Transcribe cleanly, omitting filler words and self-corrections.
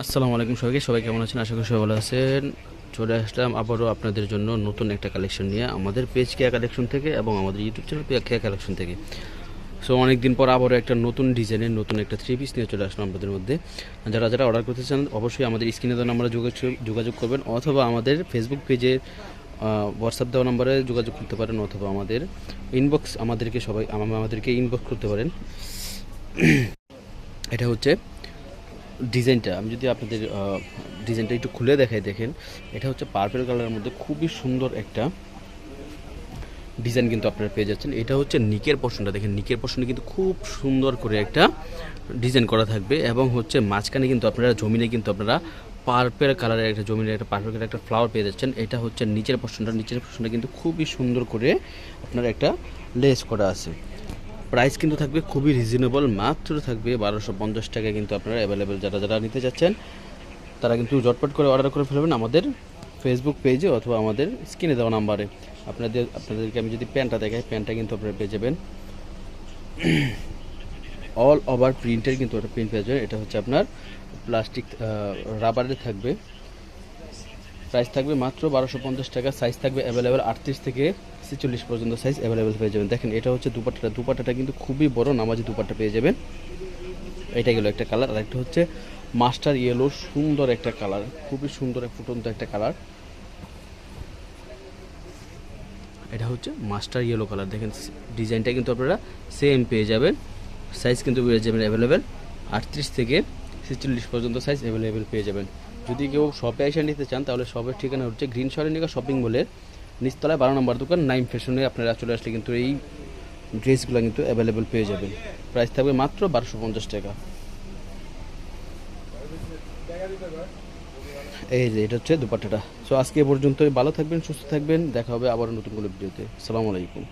আসসালামু আলাইকুম সবাইকে। সবাই কেমন আছেন? আশা করি সবাই ভালো আছেন। চলে আসলাম আবারও আপনাদের জন্য নতুন একটা কালেকশন নিয়ে আমাদের পেজ কেয়া কালেকশন থেকে এবং আমাদের ইউটিউব চ্যানেল কেয়া কালেকশন থেকে। সো অনেক দিন পর আবারও একটা নতুন ডিজাইনের নতুন একটা থ্রি পিস নিয়ে চলে আসলাম আপনাদের মধ্যে। যারা যারা অর্ডার করতে চান অবশ্যই আমাদের স্ক্রিনে দেওয়া নাম্বারে যোগাযোগ করবেন, অথবা আমাদের ফেসবুক পেজে হোয়াটসঅ্যাপ দেওয়া নাম্বারে যোগাযোগ করতে পারেন, অথবা আমাদের আমাদেরকে ইনবক্স করতে পারেন। এটা হচ্ছে ডিজাইনটা, আমি যদি আপনাদের ডিজাইনটা একটু খুলে দেখাই, দেখেন এটা হচ্ছে পার্পল কালারের মধ্যে খুবই সুন্দর একটা ডিজাইন কিন্তু আপনারা পেয়ে যাচ্ছেন। এটা হচ্ছে নিকের পোর্শনটা, দেখেন নিকের পোর্শনে কিন্তু খুব সুন্দর করে একটা ডিজাইন করা থাকবে, এবং হচ্ছে মাঝখানে কিন্তু আপনারা জমিনে কিন্তু আপনারা পার্পল কালারের একটা জমিনের একটা পার্পল কালারের একটা ফ্লাওয়ার পেয়ে যাচ্ছেন। এটা হচ্ছে নিচের পোর্শনটা কিন্তু খুবই সুন্দর করে আপনার একটা লেস করা আছে। প্রাইস কিন্তু থাকবে খুবই রিজনেবল, মাত্র থাকবে 1250 টাকায়। কিন্তু আপনারা অ্যাভেলেবেল যারা যারা নিতে যাচ্ছেন তারা কিন্তু ঝটপট করে অর্ডার করে ফেলবেন আমাদের ফেসবুক পেজে অথবা আমাদের স্ক্রিনে দেওয়া নাম্বারে। আপনাদেরকে আমি যদি প্যান্টটা দেখাই, প্যান্টটা কিন্তু আপনারা পেয়ে যাবেন অল ওভার প্রিন্টের, কিন্তু একটা প্রিন্ট পেয়ে যাবেন। এটা হচ্ছে আপনার প্লাস্টিক রাবারের থাকবে। প্রাইস থাকবে মাত্র 1250 টাকা। সাইজ থাকবে অ্যাভেলেবেল 38 থেকে 46 পর্যন্ত সাইজ অ্যাভেলেবেল পেয়ে যাবেন। দেখেন এটা হচ্ছে দুপাট্টাটা কিন্তু খুবই বড় নামাজি দুপাট্টা পেয়ে যাবেন। এটা গেল একটা কালার, আর একটা হচ্ছে মাস্টার ইয়েলো, সুন্দর একটা কালার, খুবই সুন্দর ফুটন্ত একটা কালার। এটা হচ্ছে মাস্টার ইয়েলো কালার, দেখেন ডিজাইনটা কিন্তু আপনারা সেম পেয়ে যাবেন। সাইজ কিন্তু পেয়ে যাবেন অ্যাভেলেবেল 38 থেকে 46 পর্যন্ত সাইজ অ্যাভেলেবেল পেয়ে যাবেন। যদি কেউ শপে এসে নিতে চান তাহলে শপের ঠিকানা হচ্ছে গ্রিন সরেনিকা শপিং মলের নিচতলায় 12 নম্বর দোকান নাইম ফ্যাশনে আপনারা চলে আসলে কিন্তু এই ড্রেসগুলো কিন্তু অ্যাভেলেবেল পেয়ে যাবেন। প্রাইস থাকবে মাত্র 1250 টাকা। এই যে এটা হচ্ছে দুপাট্টাটা। সো আজকে এ পর্যন্তই, ভালো থাকবেন, সুস্থ থাকবেন, দেখা হবে আবার নতুন কোনো ভিডিওতে। আসসালামু আলাইকুম।